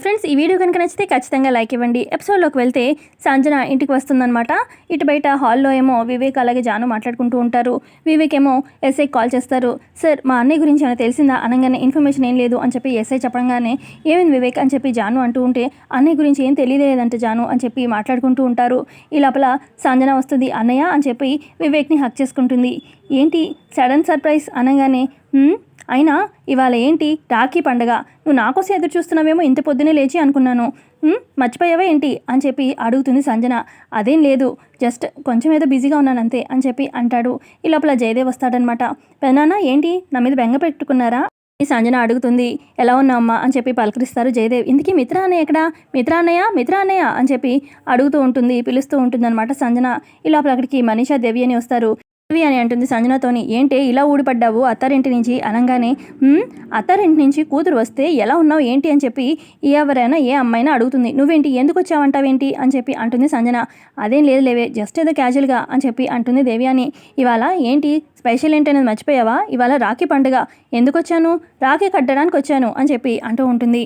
Friends, ఈ video కనుక నచ్చితే ఖచ్చితంగా లైక్ ఇవ్వండి. ఎపిసోడ్లోకి వెళ్తే సంజన ఇంటికి వస్తుందన్నమాట. ఇటు బయట హాల్లో ఏమో వివేక్ అలాగే జాను మాట్లాడుకుంటూ ఉంటారు. వివేక్ ఏమో ఎస్ఐకి కాల్ చేస్తారు. సార్, మా అన్నయ్య గురించి ఏమైనా తెలిసిందా అనగానే ఇన్ఫర్మేషన్ ఏం లేదు అని చెప్పి ఎస్ఐ చెప్పడంగానే ఏమైంది వివేక్ అని చెప్పి జాను అంటూ ఉంటే అన్నయ్య గురించి ఏం తెలియలేదంటే జాను అని చెప్పి మాట్లాడుకుంటూ ఉంటారు. ఈ లోపల సంజన వస్తుంది. అన్నయ్య అని చెప్పి వివేక్ని హక్ చేసుకుంటుంది. ఏంటి సడన్ సర్ప్రైజ్ అనగానే అయినా ఇవాళ ఏంటి రాఖీ పండగ, నువ్వు నా కోసం ఎదురు చూస్తున్నావేమో ఇంత పొద్దునే లేచి అనుకున్నాను, మర్చిపోయావా ఏంటి అని చెప్పి అడుగుతుంది సంజన. అదేం లేదు, జస్ట్ కొంచెం ఏదో బిజీగా ఉన్నాను అంతే అని చెప్పి అంటాడు. ఈ లోపల జయదేవ్ వస్తాడనమాట. పెదనాన్న ఏంటి నా మీద బెంగ పెట్టుకున్నారా ఈ సంజన అడుగుతుంది. ఎలా ఉన్నావు అమ్మా అని చెప్పి పలకరిస్తారు జయదేవ్. ఇందుకీ మిత్ర అన్నయ్య ఎక్కడా, మిత్ర అన్నయ్య అని చెప్పి అడుగుతూ ఉంటుంది, పిలుస్తూ ఉంటుంది అనమాట సంజన. ఈ లోపల అక్కడికి మనీషా దేవి అని వస్తారు. అని అంటుంది సంజనతోని. ఏంటి ఇలా ఊడిపడ్డావు అత్తారింటి నుంచి అనగానే అత్తారింటి నుంచి కూతురు వస్తే ఎలా ఉన్నావు ఏంటి అని చెప్పి ఎవరైనా ఏ అమ్మాయినా అడుగుతుంది. నువ్వేంటి ఎందుకు వచ్చావంటావేంటి అని చెప్పి అంటుంది సంజన. అదేం లేదు లేవే, జస్ట్ ఏదో క్యాజువల్గా అని చెప్పి అంటుంది దేవ్యాని. ఇవాళ ఏంటి స్పెషల్ ఏంటి అనేది మర్చిపోయావా, ఇవాళ రాఖీ పండుగ, ఎందుకు వచ్చాను, రాఖీ కట్టడానికి వచ్చాను అని చెప్పి అంటూ ఉంటుంది.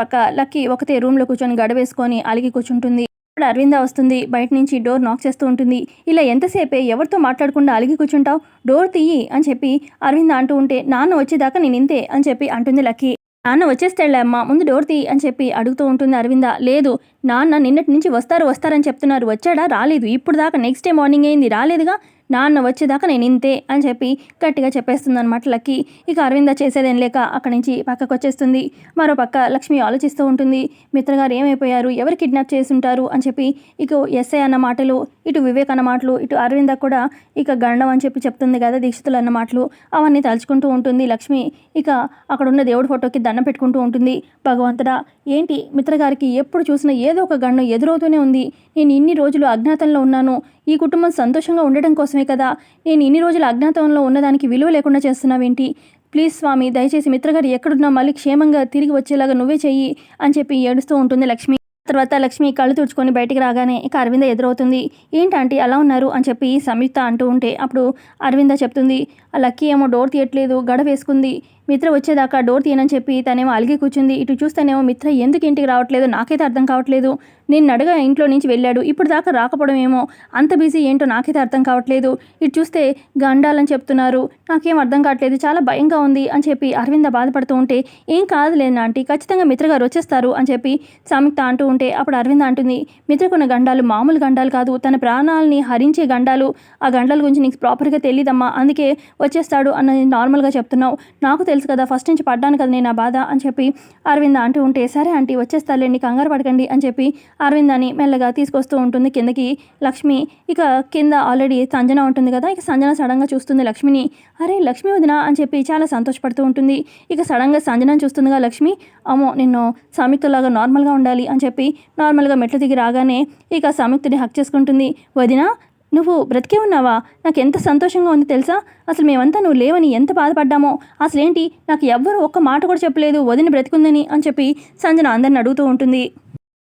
పక్క లక్కీ ఒకతే రూమ్లో కూర్చొని గడవేసుకొని అలిగి కూర్చుంటుంది. అరవింద వస్తుంది. బయట నుంచి డోర్ నాక్ చేస్తూ ఉంటుంది. ఇలా ఎంతసేపే ఎవరితో మాట్లాడకుండా అలిగి కూర్చుంటావు, డోర్ తీయి అని చెప్పి అరవింద అంటూ ఉంటే నాన్న వచ్చేదాకా నేను ఇంతే అని చెప్పి అంటుంది లక్కీ. నాన్న వచ్చేస్తాడులే అమ్మ, ముందు డోర్ తీయి అని చెప్పి అడుగుతూ ఉంటుంది అరవింద. లేదు, నాన్న నిన్నటి నుంచి వస్తారని చెప్తున్నారు, వచ్చాడా, రాలేదు, ఇప్పుడు దాకా నెక్స్ట్ డే మార్నింగ్ అయింది, రాలేదుగా, నాన్న వచ్చేదాకా నేను ఇంతే అని చెప్పి గట్టిగా చెప్పేస్తుంది అనమాట లక్కీ. ఇక అరవింద చేసేదేం లేక అక్కడి నుంచి పక్కకు వచ్చేస్తుంది. మరో పక్క లక్ష్మి ఆలోచిస్తూ ఉంటుంది. మిత్రగారు ఏమైపోయారు, ఎవరు కిడ్నాప్ చేసి ఉంటారు అని చెప్పి ఇక ఎస్ఐ అన్న మాటలు, ఇటు వివేక్ అన్న మాటలు, ఇటు అరవింద కూడా ఇక గండం అని చెప్పి చెప్తుంది కదా దీక్షితులు అన్న మాటలు, అవన్నీ తలుచుకుంటూ ఉంటుంది లక్ష్మి. ఇక అక్కడున్న దేవుడి ఫోటోకి దండం పెట్టుకుంటూ ఉంటుంది. భగవంతుడా, ఏంటి మిత్రగారికి ఎప్పుడు చూసినా ఏదో ఒక గండం ఎదురవుతూనే ఉంది. నేను ఇన్ని రోజులు అజ్ఞాతంలో ఉన్నాను, ఈ కుటుంబం సంతోషంగా ఉండడం కోసమే కదా, నేను ఇన్ని రోజులు అజ్ఞాతంలో ఉన్నదానికి విలువ లేకుండా చేస్తున్నావేంటి, ప్లీజ్ స్వామి దయచేసి మిత్రగారు ఎక్కడున్నా మళ్ళీ క్షేమంగా తిరిగి వచ్చేలాగా నువ్వే చెయ్యి అని చెప్పి ఏడుస్తూ ఉంటుంది లక్ష్మి. తర్వాత లక్ష్మి కళ్ళు తుడుచుకొని బయటికి రాగానే ఇక అరవింద ఎదురవుతుంది. ఏంటంటే అలా ఉన్నారు అని చెప్పి సంయుక్త అంటూ ఉంటే అప్పుడు అరవింద చెప్తుంది, లక్కీ ఏమో డోర్ తీయట్లేదు, గడ వేసుకుంది, మిత్ర వచ్చేదాకా డోర్ తీయనని చెప్పి తనేమో అలిగి కూర్చుంది. ఇటు చూస్తేనేమో మిత్ర ఎందుకు ఇంటికి రావట్లేదు నాకైతే అర్థం కావట్లేదు, నేను అడగా ఇంట్లో నుంచి వెళ్ళాడు, ఇప్పుడు దాకా రాకపోవడం ఏమో అంత బిజీ ఏంటో నాకైతే అర్థం కావట్లేదు, ఇటు చూస్తే గండాలని చెప్తున్నారు, నాకేం అర్థం కావట్లేదు, చాలా భయంగా ఉంది అని చెప్పి అరవింద బాధపడుతూ ఉంటే ఏం కాదులేనా ఆంటీ, ఖచ్చితంగా మిత్రగారు వచ్చేస్తారు అని చెప్పి సంయుక్త అంటూ ఉంటే అప్పుడు అరవింద అంటుంది, మిత్రకున్న గండాలు మామూలు గండాలు కాదు, తన ప్రాణాలని హరించే గండాలు, ఆ గండాల గురించి నీకు ప్రాపర్గా తెలియదమ్మా, అందుకే వచ్చేస్తాడు అన్నది నార్మల్గా చెప్తున్నావు, నాకు తెలుసు కదా, ఫస్ట్ నుంచి పడ్డాను కదా నేను ఆ బాధ అని చెప్పి అరవింద అంటూ ఉంటే సరే ఆంటీ వచ్చేస్తాలేండి కంగారు పడకండి అని చెప్పి అరవిందాని మెల్లగా తీసుకొస్తూ ఉంటుంది కిందకి లక్ష్మి. ఇక కింద ఆల్రెడీ సంజన ఉంటుంది కదా, ఇక సంజన సడన్గా చూస్తుంది లక్ష్మిని. అరే లక్ష్మి వదిన అని చెప్పి చాలా సంతోషపడుతూ ఉంటుంది. ఇక సడన్గా సంజనని చూస్తుందిగా లక్ష్మి, అమ్మో నిన్ను సంయుక్తలాగా నార్మల్గా ఉండాలి అని చెప్పి నార్మల్గా మెట్లు దిగి రాగానే ఇక సంయుక్తని హక్ చేసుకుంటుంది. వదిన నువ్వు బ్రతికే ఉన్నావా, నాకు ఎంత సంతోషంగా ఉంది తెలుసా, అసలు మేమంతా నువ్వు లేవని ఎంత బాధపడ్డామో, అసలేంటి నాకు ఎవ్వరు ఒక్క మాట కూడా చెప్పలేదు వదిన బ్రతికుందని అని చెప్పి సంజన అందరిని అడుగుతూ ఉంటుంది.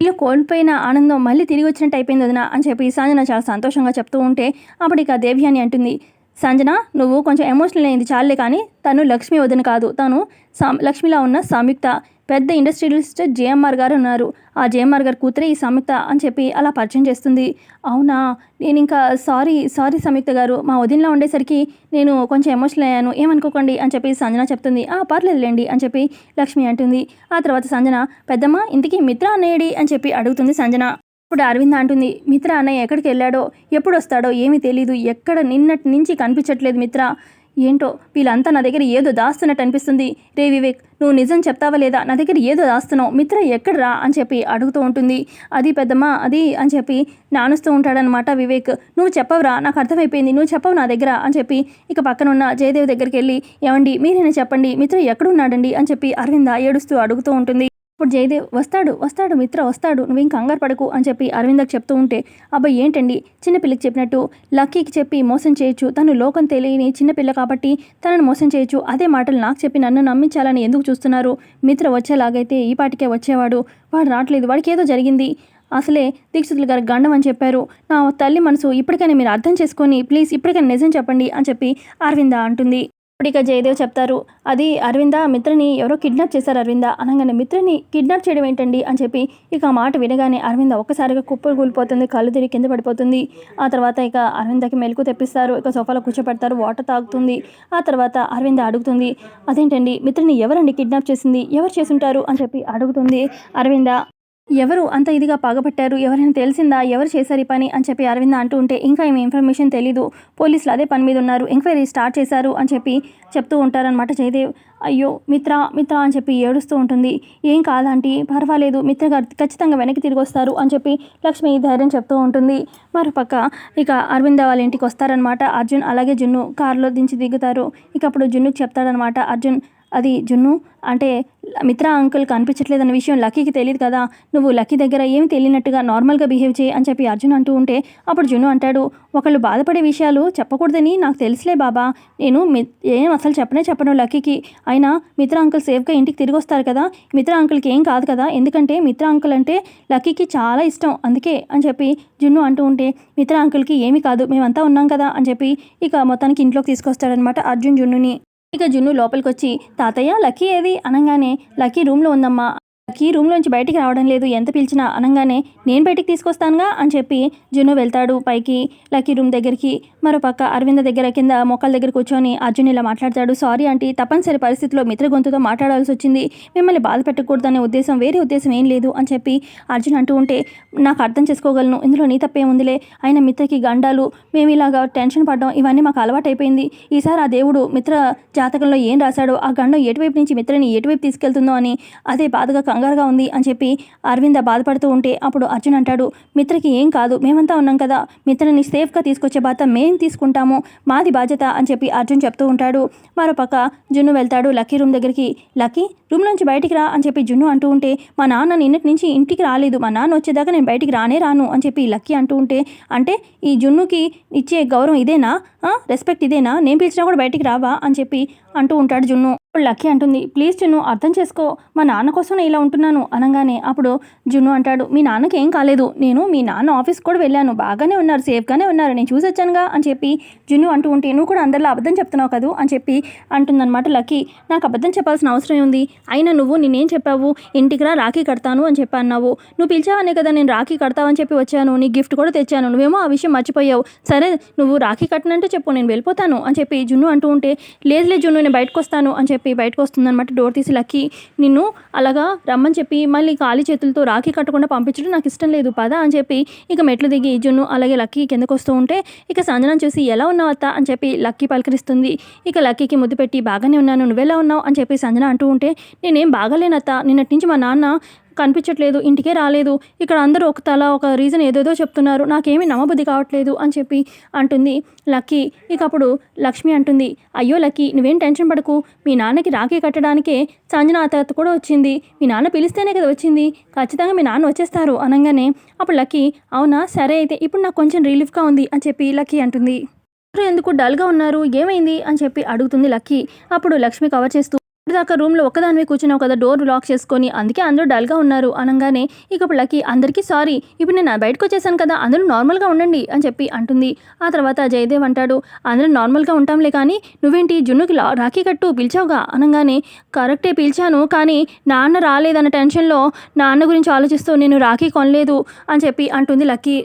ఇలా కోల్పోయిన ఆనందం మళ్ళీ తిరిగి వచ్చినట్టు అయిపోయింది వదిన అని చెప్పి సంజన చాలా సంతోషంగా చెప్తూ ఉంటే అప్పుడు ఇక దేవ్యాని అంటుంది, సంజన నువ్వు కొంచెం ఎమోషనల్ అయింది చాలే, కానీ తను లక్ష్మి వదిన కాదు, తను లక్ష్మిలా ఉన్న సంయుక్త, పెద్ద ఇండస్ట్రియలిస్ట్ జేఎంఆర్ గారు ఉన్నారు, ఆ జేఎంఆర్ గారు కూతురే ఈ సంయుక్త అని చెప్పి అలా పరిచయం చేస్తుంది. అవునా, నేను ఇంకా సారీ సంయుక్త గారు, మా వదినలా ఉండేసరికి నేను కొంచెం ఎమోషనల్ అయ్యాను, ఏమనుకోకండి అని చెప్పి సంజన చెప్తుంది. పర్లేదులేండి అని చెప్పి లక్ష్మి అంటుంది. ఆ తర్వాత సంజన, పెద్దమ్మ ఇంతకీ మిత్ర అన్నయ్యడి అని చెప్పి అడుగుతుంది సంజన. ఇప్పుడు అరవింద అంటుంది, మిత్ర అన్నయ్య ఎక్కడికి వెళ్ళాడో ఎప్పుడు వస్తాడో ఏమీ తెలీదు, ఎక్కడ నిన్నటి నుంచి కనిపించట్లేదు మిత్ర, ఏంటో వీళ్ళంతా నా దగ్గర ఏదో దాస్తున్నట్టు అనిపిస్తుంది, రే వివేక్ నువ్వు నిజం చెప్తావా లేదా, నా దగ్గర ఏదో దాస్తున్నావు, మిత్ర ఎక్కడరా అని చెప్పి అడుగుతూ ఉంటుంది. అది పెద్దమ్మ అది అని చెప్పి నానుస్తూ ఉంటాడనమాట వివేక్. నువ్వు చెప్పవురా, నాకు అర్థమైపోయింది, నువ్వు చెప్పవు నా దగ్గర అని చెప్పి ఇక పక్కనున్న జయదేవ్ దగ్గరికి వెళ్ళి ఏమండి మీరైనా చెప్పండి మిత్ర ఎక్కడున్నాడండి అని చెప్పి అరవింద ఏడుస్తూ అడుగుతూ ఉంటుంది. ఇప్పుడు జయదేవ్ వస్తాడు మిత్ర వస్తాడు, నువ్వేం కంగారు పడకు అని చెప్పి అరవిందకు చెప్తూ ఉంటే అబ్బాయి ఏంటండి చిన్నపిల్లకి చెప్పినట్టు లక్కీకి చెప్పి మోసం చేయొచ్చు, తను లోకం తెలియని చిన్నపిల్ల కాబట్టి తనను మోసం చేయొచ్చు, అదే మాటలు నాకు చెప్పి నన్ను నమ్మించాలని ఎందుకు చూస్తున్నారు, మిత్ర వచ్చేలాగైతే ఈ పాటికే వచ్చేవాడు, వాడు రావట్లేదు, వాడికి ఏదో జరిగింది, అసలే దీక్షితులు గారు గండం అని చెప్పారు, నా తల్లి మనసు ఇప్పటికైనా మీరు అర్థం చేసుకొని ప్లీజ్ ఇప్పటికైనా నిజం చెప్పండి అని చెప్పి అరవింద అంటుంది. ఇక జయదేవ్ చెప్తారు, అది అరవింద మిత్రని ఎవరో కిడ్నాప్ చేశారు అరవింద అనగానే, మిత్రని కిడ్నాప్ చేయడం ఏంటండి అని చెప్పి ఇక ఆ మాట వినగానే అరవింద ఒక్కసారిగా కుప్పలు కూలిపోతుంది, కళ్ళు తిరిగి కింద పడిపోతుంది. ఆ తర్వాత ఇక అరవిందకి మెలకు తెప్పిస్తారు, ఇక సోఫాలో కూర్చోపెడతారు, వాటర్ తాగుతుంది. ఆ తర్వాత అరవింద అడుగుతుంది, అదేంటండి మిత్రని ఎవరండి కిడ్నాప్ చేసింది, ఎవరు చేసుంటారు అని చెప్పి అడుగుతుంది అరవింద. ఎవరు అంత ఇదిగా పగబట్టారు, ఎవరైనా తెలిసిందా, ఎవరు చేశారు ఈ పని అని చెప్పి అరవింద అంటూ ఉంటే, ఇంకా ఏమి ఇన్ఫర్మేషన్ తెలీదు, పోలీసులు అదే పని మీద ఉన్నారు, ఎంక్వైరీ స్టార్ట్ చేశారు అని చెప్పి చెప్తూ ఉంటారనమాట జయదేవ్. అయ్యో మిత్ర మిత్ర అని చెప్పి ఏడుస్తూ ఉంటుంది. ఏం కాదంటీ, పర్వాలేదు, మిత్ర గారు ఖచ్చితంగా వెనక్కి తిరిగి వస్తారు అని చెప్పి లక్ష్మి ధైర్యం చెప్తూ ఉంటుంది. మరోపక్క ఇక అరవింద వాళ్ళ ఇంటికి వస్తారనమాట అర్జున్ అలాగే జున్ను కారులో దించి దిగుతారు. ఇక అప్పుడు జున్నుకి చెప్తాడనమాట అర్జున్, అది జున్ను అంటే మిత్ర అంకుల్ కనిపించట్లేదన్న విషయం లక్కీకి తెలియదు కదా, నువ్వు లక్కీ దగ్గర ఏమి తెలియనట్టుగా నార్మల్గా బిహేవ్ చేయి అని చెప్పి అర్జున్ అంటూ ఉంటే, అప్పుడు జున్ను అంటాడు, ఒకళ్ళు బాధపడే విషయాలు చెప్పకూడదని నాకు తెలుసులే బాబా, నేను ఏం అసలు చెప్పను లక్కీకి, అయినా మిత్ర అంకుల్ సేఫ్గా ఇంటికి తిరిగి వస్తారు కదా, మిత్ర అంకుల్కి ఏం కాదు కదా, ఎందుకంటే మిత్ర అంకుల్ అంటే లక్కీకి చాలా ఇష్టం అందుకే అని చెప్పి జున్ను అంటూ ఉంటే, మిత్ర అంకుల్కి ఏమీ కాదు, మేమంతా ఉన్నాం కదా అని చెప్పి ఇక మొత్తానికి ఇంట్లోకి తీసుకొస్తాడనమాట అర్జున్ జున్నుని. ఇక జున్ను లోపలికి వచ్చి, తాతయ్య లక్కీ ఏది అనగానే, లక్కీ రూమ్లో ఉందమ్మా, లక్కీ రూమ్లోంచి బయటికి రావడం లేదు, ఎంత పిలిచినా అనగానే, నేను బయటికి తీసుకొస్తానుగా అని చెప్పి జున్ను వెళ్తాడు పైకి లక్కీ రూమ్ దగ్గరికి. మరోపక్క అరవింద దగ్గర కింద మొక్కల దగ్గర కూర్చొని అర్జున్ ఇలా మాట్లాడతాడు, సారీ ఆంటీ, తప్పనిసరి పరిస్థితిలో మిత్ర గొంతుతో మాట్లాడాల్సి వచ్చింది, మిమ్మల్ని బాధ పెట్టకూడదనే ఉద్దేశం, వేరే ఉద్దేశం ఏం లేదు అని చెప్పి అర్జున్ అంటూ ఉంటే, నాకు అర్థం చేసుకోగలను, ఇందులో నీ తప్పేముందిలే, అయినా మిత్రకి గండాలు, మేము ఇలాగా టెన్షన్ పడడం ఇవన్నీ మాకు అలవాటైపోయింది, ఈసారి ఆ దేవుడు మిత్ర జాతకంలో ఏం రాశాడో ఆ గండం ఎటువైపు నుంచి మిత్రని ఎటువైపు తీసుకెళ్తుందో అని అదే బాధగా కంగారుగా ఉంది అని చెప్పి అరవింద బాధపడుతూ ఉంటే, అప్పుడు అర్జున్ అంటాడు, మిత్రకి ఏం కాదు, మేమంతా ఉన్నాం కదా, మిత్రని సేఫ్గా తీసుకొచ్చే బాధ్యత మేము తీసుకుంటాము, మాది బాధ్యత అని చెప్పి అర్జున్ చెప్తూ ఉంటాడు. మరోపక్క జున్ను వెళ్తాడు లక్కీ రూమ్ దగ్గరికి, లక్కీ రూమ్ నుంచి బయటికి రా అని చెప్పి జున్ను అంటూ ఉంటే, మా నాన్న నిన్నటి నుంచి ఇంటికి రాలేదు, మా నాన్న వచ్చేదాకా నేను బయటికి రాను అని చెప్పి లక్కీ అంటూ ఉంటే, అంటే ఈ జున్నుకి ఇచ్చే గౌరవం ఇదేనా, రెస్పెక్ట్ ఇదేనా, నేను పిలిచినా కూడా బయటికి రావా అని చెప్పి అంటూ ఉంటాడు జున్ను. ఇప్పుడు లక్కీ అంటుంది, ప్లీజ్ జున్ను అర్థం చేసుకో, మా నాన్న కోసం నేను ఇలా ఉంటున్నాను అనగానే, అప్పుడు జున్ను అంటాడు, మీ నాన్నకి ఏం కాలేదు, నేను మీ నాన్న ఆఫీస్కి కూడా వెళ్ళాను, బాగానే ఉన్నారు, సేఫ్గానే ఉన్నారు, నేను చూసి వచ్చానుగా అని చెప్పి జున్ను అంటూ ఉంటే, నువ్వు కూడా అందరిలో అబద్ధం చెప్తున్నావు కదా అని చెప్పి అంటుందన్నమాట లక్కీ. నాకు అబద్ధం చెప్పాల్సిన అవసరం ఉంది, అయినా నువ్వు నేనేం చెప్పావు, ఇంటికి రా రాఖీ కడతాను అని చెప్పి అన్నావు, నువ్వు పిలిచావనే కదా నేను రాఖీ కడతావని చెప్పి వచ్చాను, నీ గిఫ్ట్ కూడా తెచ్చాను, నువ్వేమో ఆ విషయం మర్చిపోయావు, సరే నువ్వు రాఖీ కట్టినంటే చెప్పు నేను వెళ్ళిపోతాను అని చెప్పి జున్ను అంటూ ఉంటే, లేదులే జున్ను నేను బయటకు వస్తాను అని చెప్పి బయటకు వస్తుందన్నమాట డోర్ తీసి లక్కీ. నిన్ను అలాగా రమ్మని చెప్పి మళ్ళీ ఖాళీ చేతులతో రాఖీ కట్టకుండా పంపించడం నాకు ఇష్టం లేదు, పద అని చెప్పి ఇక మెట్లు దిగి జున్ను అలాగే లక్కీ కిందకు వస్తూ ఉంటే, ఇక సంజనాన్ని చూసి ఎలా ఉన్నావు అత్త అని చెప్పి లక్కీ పలకరిస్తుంది. ఇక లక్కీకి ముద్దు పెట్టి, బాగానే ఉన్నాను, నువ్వెలా ఉన్నావు అని చెప్పి సంజన అంటూ ఉంటే, నేనేం బాగాలేనత్త, నిన్నటి నుంచి మా నాన్న కనిపించట్లేదు, ఇంటికే రాలేదు, ఇక్కడ అందరూ ఒక రీజన్ ఏదేదో చెప్తున్నారు, నాకేమీ నమ్మబుద్ధి కావట్లేదు అని చెప్పి అంటుంది లక్కీ. ఇక అప్పుడు లక్ష్మి అంటుంది, అయ్యో లక్కీ నువ్వేం టెన్షన్ పడకు, మీ నాన్నకి రాఖీ కట్టడానికే సంజన అత్త కూడా వచ్చింది, మీ నాన్న పిలిస్తేనే కదా వచ్చింది, ఖచ్చితంగా మీ నాన్న వచ్చేస్తారు అనగానే, అప్పుడు లక్కీ, అవునా సరే అయితే ఇప్పుడు నాకు కొంచెం రిలీఫ్గా ఉంది అని చెప్పి లక్కీ అంటుంది. ఎందుకు డల్గా ఉన్నారు, ఏమైంది అని చెప్పి అడుగుతుంది లక్కీ. అప్పుడు లక్ష్మి కవర్ చేస్తూ, దాకా రూమ్లో ఒక్కదానివే కూర్చున్నావు కదా, డోర్ లాక్ చేసుకొని, అందుకే అందరూ డల్గా ఉన్నారు అనగానే, ఇక ఇప్పుడు లక్కీ, అందరికీ సారీ, ఇప్పుడు నేను బయటకు వచ్చేసాను కదా, అందరూ నార్మల్గా ఉండండి అని చెప్పి అంటుంది. ఆ తర్వాత జయదేవ్ అంటాడు, అందరూ నార్మల్గా ఉంటాంలే కానీ నువ్వేంటి జున్నుకి రాఖీ కట్టు పిలిచావుగా అనగానే, కరెక్టే పిలిచాను, కానీ నాన్న రాలేదన్న టెన్షన్లో నాన్న గురించి ఆలోచిస్తూ నేను రాఖీ కొనలేదు అని చెప్పి అంటుంది లక్కీ.